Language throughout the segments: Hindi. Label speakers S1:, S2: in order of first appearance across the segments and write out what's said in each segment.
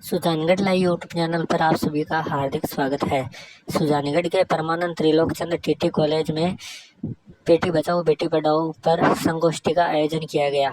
S1: सुजानगढ़ लाइव यूट्यूब चैनल पर आप सभी का हार्दिक स्वागत है। सुजानगढ़ के परमानंद त्रिलोकचंद टीटी कॉलेज में बेटी बचाओ बेटी पढ़ाओ पर संगोष्ठी का आयोजन किया गया,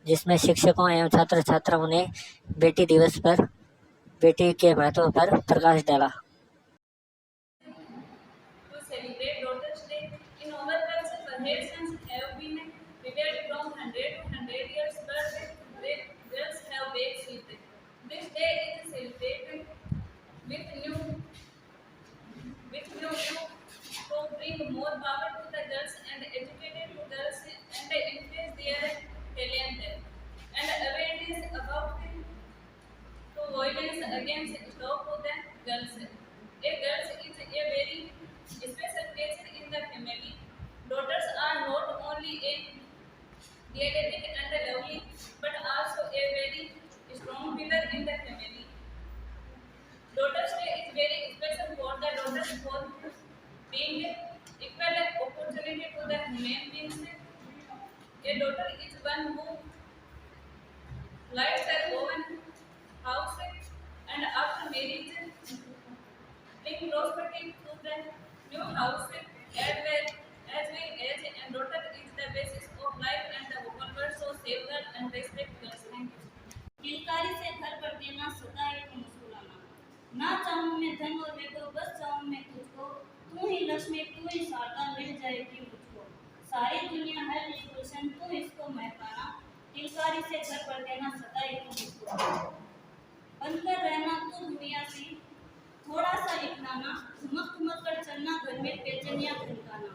S1: जिसमें शिक्षकों एवं छात्र छात्राओं ने बेटी दिवस पर बेटी के महत्व पर प्रकाश डाला।
S2: This day is celebrated with new to bring more power to the girls and educated to girls and increase their talent and awareness about to violence against stop to the girls. A girl is a very special place in the family. Daughters are not only a dietetic and lovely, but also a very strong pillar in the family. Daughter's Day is very special for the daughters for being equal opportunity to the human beings. A daughter is one who lights her own house and after marriage bring prosperity to the new house as well as and daughter is the basis of life and the whole world, so save her and respect girls. Thank you.
S3: किलकारी से घर पर देना सदा एक मुस्कुराना, ना चाहूं मैं धन और वैभव, बस चाहूं मैं तुझको, तू ही लक्ष्मी तू ही शारदा, मिल जाएगी मुझको, सारी दुनिया है गुलशन, तू इसको महकाना, किलकारी से घर पर देना सदा एक मुस्कुराना, बनकर रहना तू दुनिया सी, थोड़ा सा इकनाना, ठुमक ठुमक कर चलना घर में बेचैनियां खनकाना,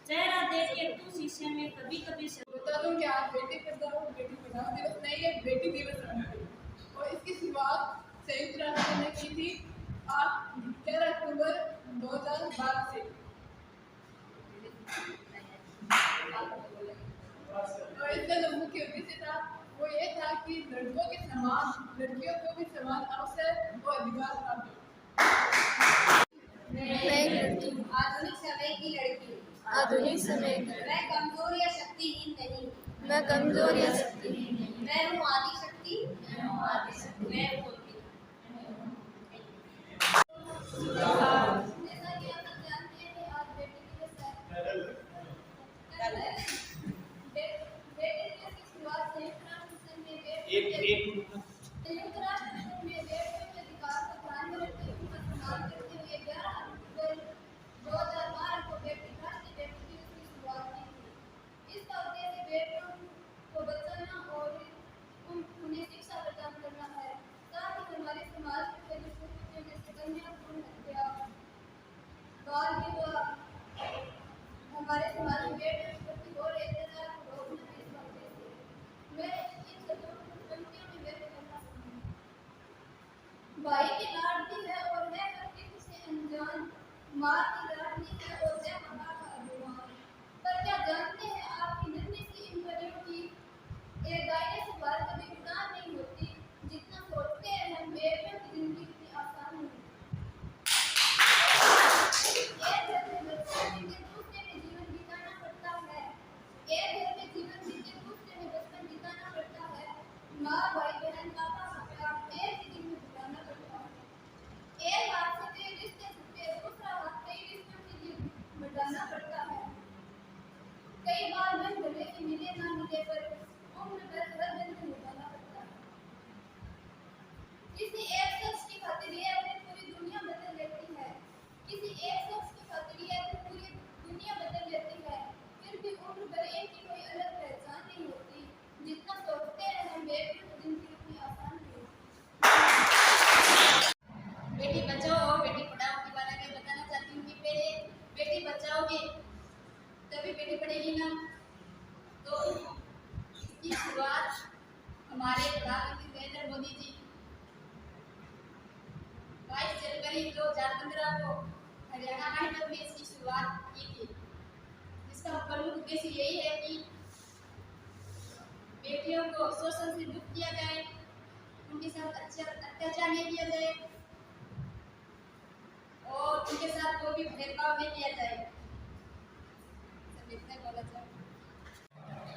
S3: चेहरा देख के तू शीशे में कभी कभी
S4: बता दूं कि आज बेटी पढ़ाओ बेटी पढ़ाओ दिवस नहीं है, बेटी दिवस है और इसकी शुरुआत संयुक्त राष्ट्र ने की थी 11 अक्टूबर 2012 से। और इसका जो मुख्य उद्देश्य था वो ये था कि लड़कों के समान लड़कियों को भी समान अवसर और अधिकार प्राप्त हो।
S5: आधुनिक समय की लड़की,
S6: आधुनिक समय की
S5: मैं कमजोर या शक्तिहीन नहीं,
S6: मैं कमजोर या शक्तिहीन नहीं,
S5: मैं हूँ आदि शक्ति,
S6: मैं हूँ आदि शक्ति।
S5: मैं हूँ अग्नि। जैसा कि आप सब जानते हैं कि आज बेटी दिवस है। बेटी दिवस की शुरुआत संयुक्त राष्ट्र संघ में संयुक्त राष्ट्र संघ में बेटियों के अधिकार को ध्यान में रखते हुए उनका सम्मान करते हुए 11 अक्टूबर 2012 को बेटी दिवस की शुरुआत की थी। इसका उद्देश्य बेटियों को बचाना और उन्हें शिक्षा प्रदान करना है। साथ ही हमारे समाज में फैले कुरीतियों जैसे कन्या भ्रूण हत्या, बाल विवाह, हमारे समाज में बेटियों के प्रति हो रहे अत्याचार को रोकना है इसका उद्देश्य। मैं इन सभी पंक्तियों में व्यक्त करना चाहूँगी। भाई की लाडली है और है हर किसी से अनजान, माँ की लाडली है और है माँ का अभिमान। पर क्या जानते हैं आपकी नन्ही सी इन परियों की एक दायरे से बाहर कभी उड़ान नहीं होती, जितना सोचते हैं हम बेटियों की जिंदगी इतनी आसान नहीं होती। एक घर में बच्चे मिलकर दूसरे में जीवन बिताना पड़ता है, एक घर में जीवन मिलकर दूसरे में बचपन बिताना पड़ता है, माँ भाई बहन पापा का प्यार एक ही दिन में बिताना पड़ता है। एक हाथ से कई रिश्ते छूटे, दूसरा हाथ कई रिश्तों के लिए बढ़ाना पड़ता है। कई बार मन भले ही मिले ना मिले पर उम्र भर हर बंधन निभाना पड़ता है। किसी एक शख्स की खातिर ये अपनी पूरी दुनिया बदल लेती है, किसी एक शख्स की खातिर ये अपनी पूरी दुनिया बदल लेती है, फिर भी उम्र भर एक की कोई अलग पहचान नहीं होती, जितना सोचते हैं हम बेटियों की जिंदगी इतनी आसान नहीं होती।
S6: बेटी बचाओ और बेटी पढ़ाओ के बारे में बताना चाहती हूँ कि पहले बेटी बचाओगे तभी बेटी पढ़ेगी ना। तो इसकी शुरुआत हमारे प्रधानमंत्री नरेंद्र मोदी जी 22 जनवरी 2015 को हरियाणा हाईटेक में इसकी शुरुआत की थी, जिसका प्रमुख उद्देश्य यही है कि बेटियों को शोषण से मुक्त किया जाए, उनके साथ अत्याचार नहीं किया जाए और उनके साथ कोई भी भेदभाव नहीं किया जाए।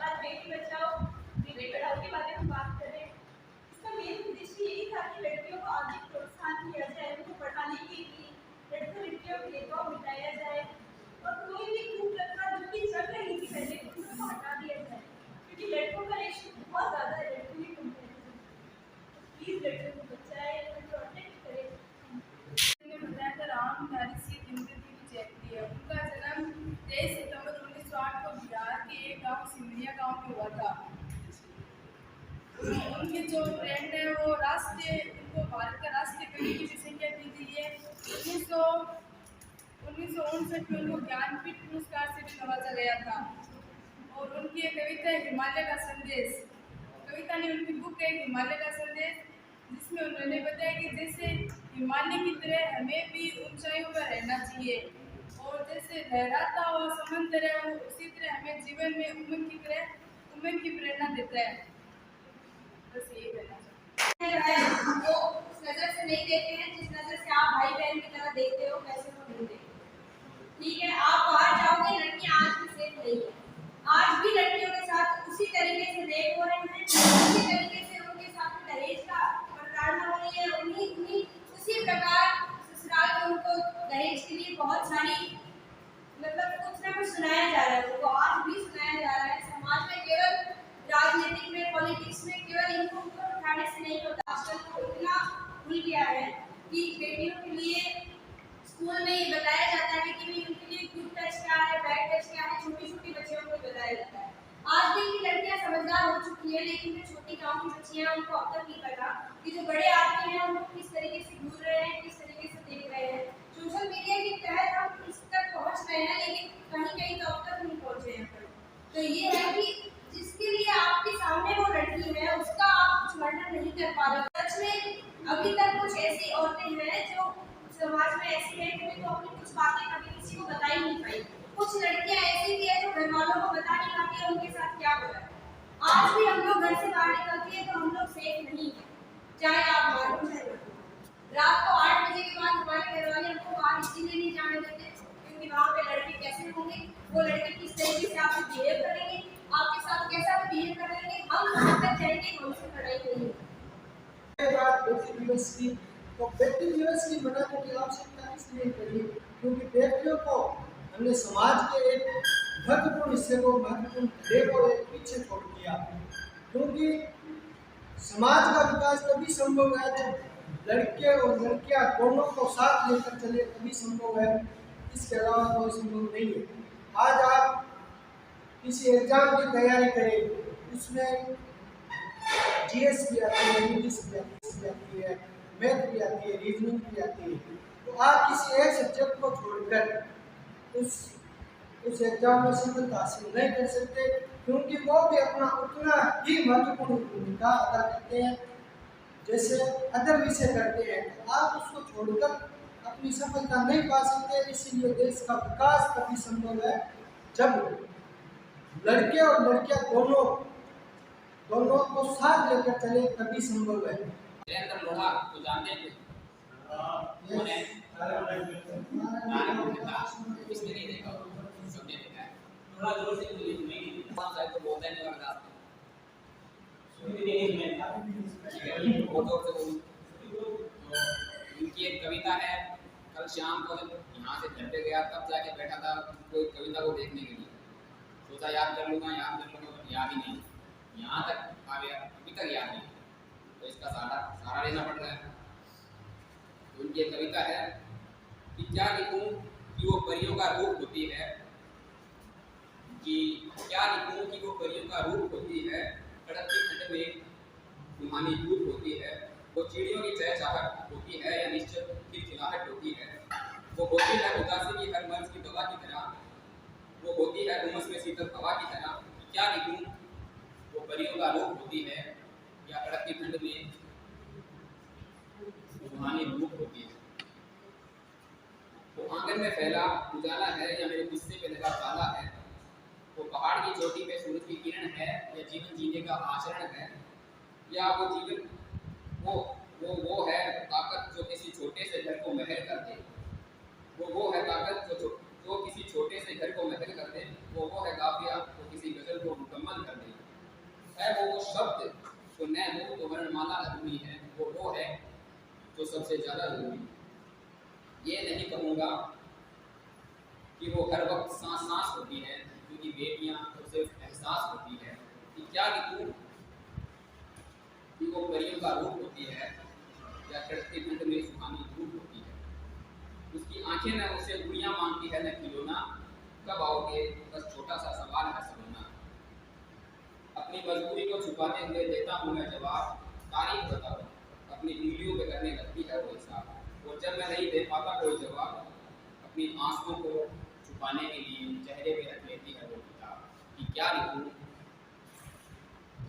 S2: आज बेटी बचाओ बेटी पढ़ाओ के बारे में बात करें। इसका मेन उद्देश्य यही था कि लड़कियों को
S4: 23 सितंबर 1908 को बिहार के एक गांव सिमरिया गांव में हुआ था। उनकी जो फ्रेंड है वो उनको भारत का राष्ट्रीय कवि की भी संज्ञा दी गई है। 1959 में उनको ज्ञानपीठ पुरस्कार से भी नवाजा गया था। और उनकी एक कविता है हिमालय का संदेश। कविता ने उनकी बुक है हिमालय का संदेश, जिसमें उन्होंने बताया कि जैसे हिमालय की तरह हमें भी ऊंचाइयों पर रहना चाहिए और जैसे लहराता हुआ समंदर है वो उसी तरह हमें जीवन में उमंग की प्रेरणा देता है। बस यही कहना चाहती हूं।
S6: वो उस नजर से नहीं देखते हैं जिस नजर से आप भाई बहन की तरह देखते हो, वैसे वो नहीं देखते। ठीक है, आप बाहर जाओगे, लड़कियां आज भी सेफ नहीं है। आज भी लड़कियों के साथ उसी तरीके से रेप हो रहे हैं, उसी तरीके से उनके साथ दहेज का प्रताड़ना हो रही है। उसी प्रकार ससुराल में उनको दहेज के लिए बहुत सारी मतलब कुछ ना कुछ सुनाया जा रहा है, वो आज भी सुनाया जा रहा है। समाज में केवल राजनीतिक में, पॉलिटिक्स में केवल इनको ऊपर उठाने से नहीं होता। आजकल तो इतना खुल गया है कि बेटियों के लिए स्कूल में ये बताया जाता है कि उनके लिए गुड टच क्या है, बैड टच क्या है, छोटी छोटी बच्चियों को बताया जाता है। आज भी की लड़कियां समझदार हो चुकी है, लेकिन जो छोटी गांव की बच्चियां उनको अब तक नहीं पता कि जो बड़े आदमी हैं उनको किस तरीके से घूर रहे हैं, किस तरीके से देख रहे हैं। सोशल मीडिया के तहत हम इस तक पहुंच रहे हैं, लेकिन कहीं कहीं तो अब तक नहीं पहुंचे हैं। तो ये है कि जिसके लिए आपके सामने वो लड़की है उसका आप कुछ वर्णन नहीं कर पा रहे। सच में अभी तक कुछ ऐसी औरतें हैं जो समाज में ऐसी है कि तो अपनी कुछ बातें कभी किसी को बता ही नहीं पाई। कुछ लड़कियां ऐसी भी है जो घर वालों को बता नहीं पाती है उनके साथ क्या हो रहा है। आज भी हम लोग घर से बाहर निकलते हैं तो हम लोग सेफ नहीं है, चाहे आप मालूम है। रात को 8 बजे के बाद हमारे घर वाले हमको बाहर इसीलिए नहीं जाने देते क्योंकि वहाँ पे लड़के कैसे होंगे, वो लड़के किस तरीके से आपसे बिहेव करेंगे, आपके साथ कैसा बिहेव करेंगे, हम वहाँ तक जाएंगे, हमसे लड़ाई नहीं होगी।
S7: बेटी दिवस की तो बेटी दिवस की मनाने की आवश्यकता इसलिए पड़ी क्योंकि बेटियों को हमने समाज के एक महत्वपूर्ण हिस्से को, महत्वपूर्ण धड़े को एक पीछे छोड़ दिया। क्योंकि समाज का विकास तभी संभव है जब लड़के और लड़कियां दोनों को साथ लेकर चले, तभी संभव है, इसके अलावा कोई संभव नहीं है। आज आप किसी एग्जाम की तैयारी करें, उसमें जीएस भी आती है, इंग्लिश भी आती है, मैथ भी आती है, रीजनिंग भी आती है। तो आप किसी एक सब्जेक्ट को छोड़कर उस एग्जाम में सफलता हासिल नहीं कर सकते, क्योंकि वो भी अपना उतना ही महत्वपूर्ण भूमिका अदा करते हैं जैसे अदर विषय करते हैं। तो आप उसको छोड़कर अपनी सफलता नहीं पा सकते। इसीलिए देश का विकास तभी संभव है जब लड़के और लड़कियां दोनों को साथ लेकर चले, तभी संभव है।
S8: लोहा तो जानते हैं इसमें नहीं देखा, सबने देखा है। थोड़ा जोर से बोलिए, नहीं शायद तो बोलता नहीं वाला उनकी एक कविता है। कल शाम को जब यहाँ से घर पे गया तब जाके बैठा था कोई कविता को देखने के लिए, सोचा याद कर लूँगा, याद ही नहीं, यहाँ तक आ गया, अभी तक याद नहीं, तो इसका सहारा लेना पड़ रहा है। तो उनकी एक कविता है कि क्या लिखूं कि वो परियों का रूप होती है, कि क्या लिखूं कि वो परियों का रूप होती है, कड़कती ठंड में रूहानी धूप होती है, वो चिड़ियों की चहचहाहट होती है या निश्चल खिलखिलाहट होती है, वो होती है उदासी की हर मर्ज की दवा की तरह, वो होती है उमस में शीतल हवा की तरह। क्या लिखूं वो परियों का रूप होती है या कड़कती ठंड में रूहानी धूप होती है। वो आंगन में फैला उजाला है या मेरे गुस्से पे लगा ताला है, वो पहाड़ की चोटी पे सूरज की किरण है या जीवन जीने का आचरण है, या वो जीवन वो है ताकत जो किसी छोटे से घर को महल कर दे, वो है ताकत जो किसी छोटे से घर को महल कर दे, वो है काफिया जो किसी गजल को मुकम्मल कर दे, है वो शब्द जो न हो तो वर्णमाला अधूरी है, वो है जो सबसे ज्यादा जरूरी। ये नहीं कहूँगा कि वो हर वक्त सांस सांस होती है, क्योंकि बेटियां तो सिर्फ एहसास होती है। कि क्या लिखूं कि वो परियों का रूप होती है या कड़कती ठंड में सुहानी धूप होती है। उसकी आंखें न उसे गुड़ियां मांगती है न खिलौना, कब आओ पाओगे, बस छोटा सा सवाल है समझना। अपनी मजबूरी को छुपाते हुए देता हूँ मैं जवाब, तारीफ बताओ अपनी उंगलियों पे करने लगती है वो हिसाब, और जब मैं नहीं दे पाता कोई जवाब, अपनी आंखों को छुपाने के लिए चेहरे पे रख लेती है वो किताब कि क्या लिखूं,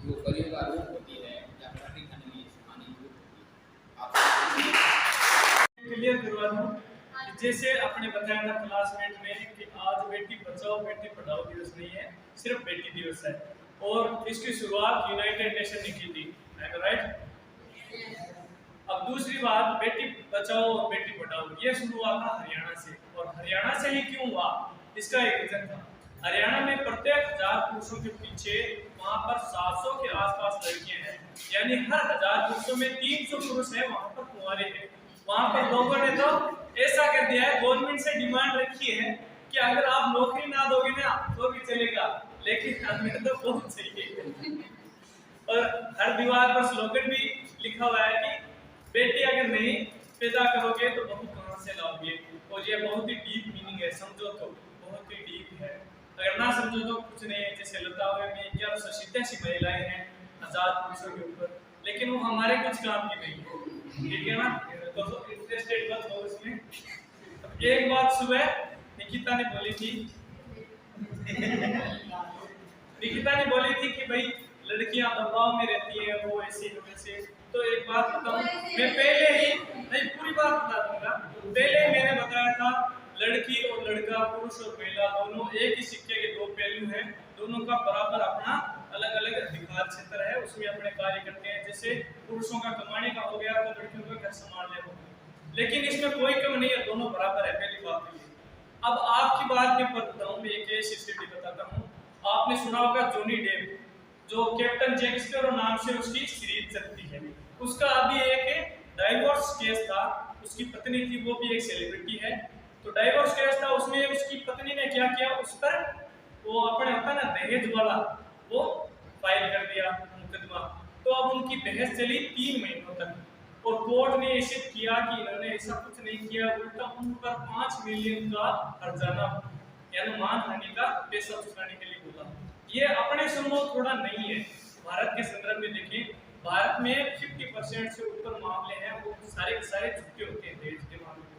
S8: वो कलियों का रूप होती है या प्रकृति खंड में सुहानी रूप होती है। आप
S9: क्लियर करवा दूं, जैसे आपने बताया था क्लासमेट में कि आज बेटी बचाओ बेटी पढ़ाओ दिवस नहीं है, सिर्फ बेटी दिवस है, और इसकी शुरुआत यूनाइटेड नेशन ने की थी, राइट? अब दूसरी बात, बेटी बचाओ और बेटी पढ़ाओ, ये शुरू हुआ था हरियाणा से, और हरियाणा से ही क्यों हुआ, इसका एक रीजन था। हरियाणा में प्रत्येक 1000 पुरुषों के पीछे वहां पर 700 के आसपास लड़कियां हैं, यानी हर 1000 पुरुषों में 300 पुरुष हैं वहां पर कुंवारे हैं। वहां पर लोगों ने तो ऐसा कर दिया है, गवर्नमेंट से डिमांड रखी है कि अगर आप नौकरी ना दोगे ना तो भी चलेगा, लेकिन हमें तो बहुत चाहिए। और हर दीवार पर स्लोगन भी लिखा हुआ है कि बेटी अगर नहीं पैदा करोगे तो बहू कहां से लाओगे, और ये बहुत ही डीप मीनिंग है, समझो तो बहुत ही डीप है, अगर ना समझो तो कुछ नहीं है। जैसे लतावे में 1187 महिलाएं हैं 1000 पुरुषों के ऊपर, लेकिन वो हमारे कुछ काम की नहीं है, ठीक है ना, तो इंटरेस्टेड मत हो उसमें। एक बात सुबह निकिता ने बोली थी कि भाई लड़कियां दबाव में रहती है, वो ऐसे वैसे, तो एक बात बताऊं, मैं पहले ही नहीं पूरी बात बता दूंगा, पहले मैंने बताया था लड़की और लड़का, पुरुष और महिला दोनों एक ही सिक्के के दो पहलू हैं, दोनों का बराबर अपना अलग अलग अधिकार क्षेत्र है, उसमें अपने कार्य करते हैं। जैसे पुरुषों का कमाने का हो गया तो लड़कियों का घर संभालने हो गया, लेकिन इसमें कोई कम नहीं है, दोनों बराबर है, पहली बात ये। अब आपकी बात के पर बताऊं, मैं एक ऐसी स्थिति बताता हूँ, आपने सुना होगा जॉनी डेप, जो कैप्टन जैक स्पैरो नाम से उसकी सीरीज चलती है, उसका अभी एक डाइवोर्स केस था, उसकी पत्नी थी, वो भी एक सेलिब्रिटी है, तो डाइवोर्स केस था, उसमें उसकी पत्नी ने क्या किया, उस पर वो अपने होता ना दहेज वाला वो फाइल कर दिया मुकदमा। तो अब उनकी बहस चली 3 महीनों तक, और कोर्ट ने निश्चित किया कि इन्होंने ऐसा कुछ नहीं किया, उल्टा उन पर 5 मिलियन का हर्जाना यानी मानहानि का पैसा चुकाने के लिए बोला। ये अपने संभव थोड़ा नहीं है, भारत के संदर्भ में देखें, भारत में 50% से ऊपर मामले हैं, वो सारे झुके होते हैं दहेज के मामले में।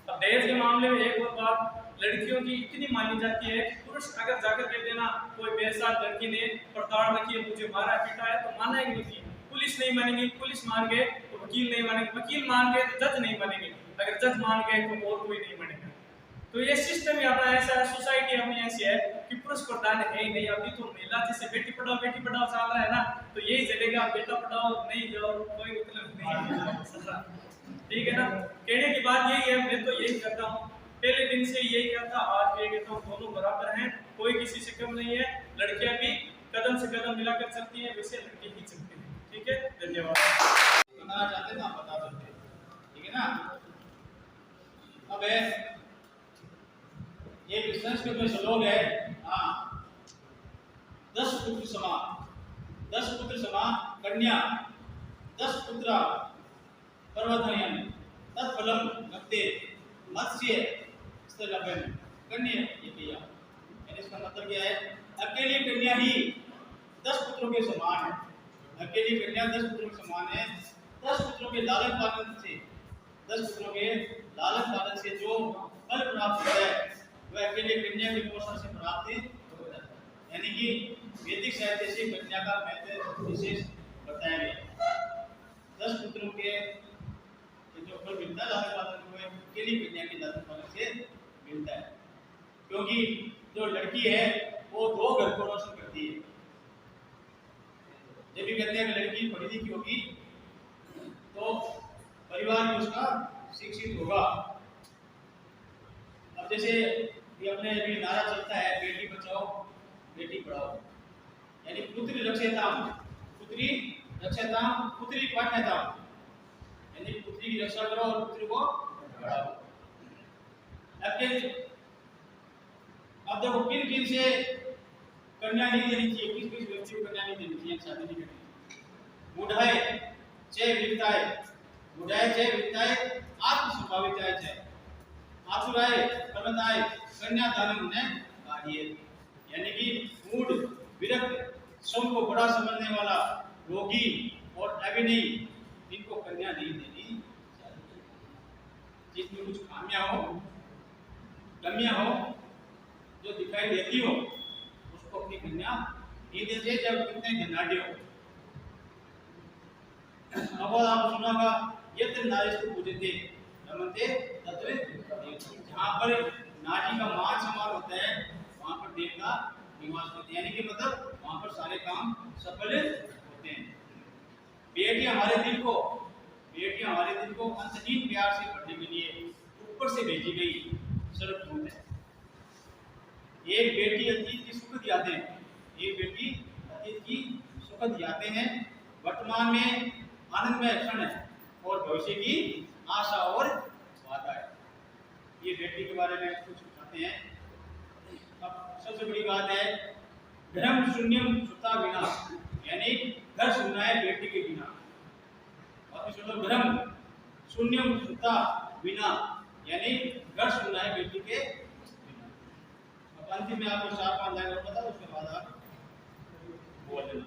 S9: अब दहेज के मामले में एक और बात लड़कियों की इतनी मानी जाती है कि पुरुष अगर जाकर कह देना कोई बेसाथ लड़की ने प्रताड़ना की, मुझे मारा पीटा है, तो माना ही नहीं, पुलिस नहीं मानेगी, पुलिस मान गए तो वकील नहीं मानेंगे, वकील मान गए तो जज नहीं मानेंगे, अगर जज मान गए तो और कोई नहीं मानेगा। तो ये सिस्टम ही अपना ऐसा है, सोसाइटी अपनी ऐसी है कि पुरुष प्रधान है ही नहीं। अभी तो महिला जैसे बेटी पढ़ाओ चल रहा है ना, तो यही चलेगा, बेटा पढ़ाओ नहीं जाओ कोई मतलब नहीं, ठीक है ना। कहने की बात यही है, मैं तो यही करता हूँ, पहले दिन से यही कहता, आज भी कहता हूँ, दोनों बराबर हैं, कोई किसी से कम नहीं है, लड़कियां भी कदम से कदम मिलाकर चलती हैं, वैसे लड़के ही चलते हैं, ठीक है, धन्यवाद।
S10: बताना चाहते ना बता सकते, ठीक है ना। अब ये संस्कृत में श्लोक है, हाँ, 10 पुत्र समा कन्या 10 पुत्र पर्वतनयन तत्फलम लभते मत्स्य स्थलभ्यम कन्या ये किया। यानी इसका मतलब क्या है, अकेली कन्या ही 10 पुत्रों के समान है, अकेली कन्या 10 पुत्रों के समान है। 10 पुत्रों के लालन पालन से जो फल प्राप्त होता है वह अकेले कन्या के पोषण से प्राप्त होता है। यानी कि वैदिक साहित्य से कन्या का महत्व विशेष बताया गया। 10 पुत्रों के जो फल मिलता है लालन पालन को अकेली कन्या के लालन पालन से मिलता है, क्योंकि जो लड़की है वो 2 घर को रोशन करती है। जब भी कहते हैं कि लड़की पढ़ी लिखी होगी तो परिवार में उसका शिक्षित होगा। अब जैसे ये अपने अभी नारा चलता है बेटी बचाओ बेटी पढ़ाओ, यानी पुत्री रक्षेताम पुत्री पाठ्यताम, यानी पुत्री की रक्षा करो और पुत्री को पढ़ाओ। अब देखो किन से कन्या नहीं देनी चाहिए, किस व्यक्ति को कन्या नहीं देनी चाहिए, शादी नहीं करनी। बुढ़ाए चे विद्याए आत्म संभाविताए चे आतुराए पर्वताए कन्या दानम ने कार्य। दिए, यानी कि मूड विरक्त, स्वयं को बड़ा समझने वाला, रोगी और अभिनयी, इनको कन्या नहीं देनी चाहिए। जिसमें कुछ खामियां हो, कमियां हो, जो दिखाई देती हो, उसको अपनी कन्या नहीं देते, जब कितने धनाढ़ हो। अब आप सुनागा ये तो नारिष्ट पूजते रमते तत्व, जहाँ पर नारी का मान सम्मान होता है वहाँ पर देवता निवास होते हैं, यानी कि मतलब वहाँ पर सारे काम सफल होते हैं। बेटियां हमारे दिल को अंतहीन प्यार से पढ़ने के लिए ऊपर से भेजी गई सर्वदूत है। एक बेटी अतीत की सुखद यादें, एक बेटी अतीत की सुखद यादें हैं, वर्तमान में आनंदमय क्षण है और भविष्य की आशा और वादा है। ये बेटी के बारे में कुछ बताते हैं। अब सबसे बड़ी बात है धर्म शून्यम सुता बिना, यानी घर सुनना है बेटी के बिना। और सुनो धर्म शून्यम सुता बिना, यानी घर सुनना है बेटी के बिना। अब अंतिम में आपको 4-5 लाइन और बता, उसके बाद आप बोल देना।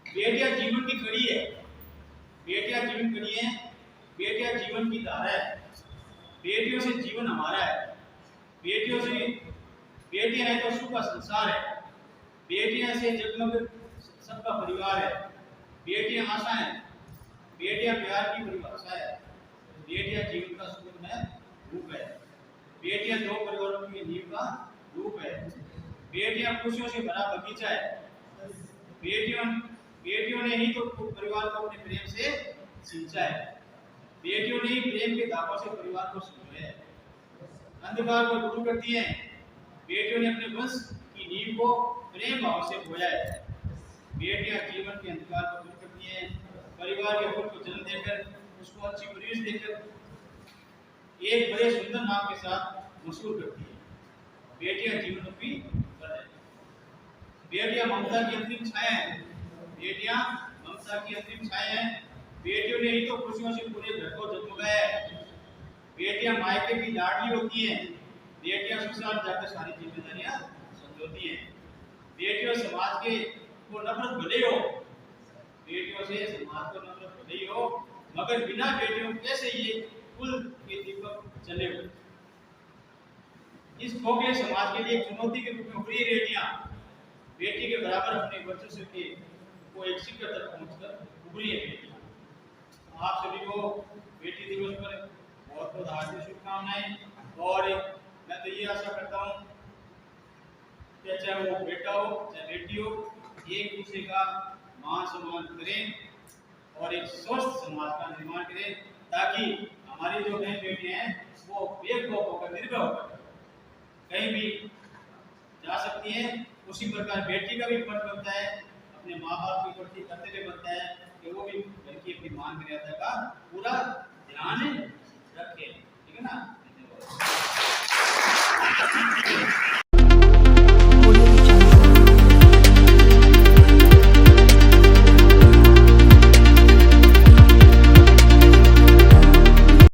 S10: बेटियां जीवन की कड़ी है, बेटियां जीवन कड़ी है, बेटियां जीवन की धारा है, बेटियों से जीवन हमारा है, बेटियों से, बेटियां है तो सुख का संसार है, बेटियां से जगमग सबका परिवार है, बेटियां आशा है, बेटियां प्यार की परिभाषा है, बेटियां जीवन का सुंदर रूप है, बेटियां दो परिवारों की नींव का रूप है, बेटियां खुशियों से भरा बगीचा है, बेटियों ने ही तो परिवार को अपने प्रेम से सींचा है, बेटियों ने ही प्रेम के धागों से परिवार को संजोया है, अंधकार को दूर करती हैं, बेटियों ने अपने वंश की नींव को प्रेम भाव से बोया है, बेटियां जीवन के अंधकार को दूर करती हैं, परिवार के फूल को जन्म देकर, उसको अच्छी परवरिश देकर एक बड़े सुंदर नाम के साथ मशहूर करती है। बेटियां जीवन रूपी वर है, बेटियां ममता की अंतिम छाया है, बेटियां ममता की अंतिम छाया है, बेटियों ने ही तो खुशियों से पूरे घर को जगमगाया है, बेटियां मायके की लाडली होती हैं, बेटियां ससुराल जाकर सारी जिम्मेदारियां संभालती हैं, बेटियों समाज के को नफरत भले हो, बेटियों से समाज को नफरत भले ही हो, मगर बिना बेटियों कैसे ये कुल के दीपक चले हो। इस खोखले समाज के लिए एक चुनौती के रूप में उभरी बेटियां बेटी के बराबर अपने वर्चस्व के को एक शिखर तक पहुंचकर उभरी है बेटियां। आप सभी को बेटी दिवस पर बहुत बहुत हार्दिक शुभकामनाएं, और मैं तो ये आशा करता हूँ कि चाहे वो बेटा हो चाहे बेटी हो, एक दूसरे का मान सम्मान करें और एक स्वस्थ समाज का निर्माण करें, ताकि हमारी जो बहन बेटियां हैं वो बेखौफ होकर निर्भय होकर कहीं भी जा सकती हैं। उसी प्रकार बेटी का भी फर्ज बनता है, अपने माँ बाप के प्रति कर्तव्य बनता है कि वो भी घर की अपनी मान मर्यादा का पूरा ध्यान रखें। ठीक है ना।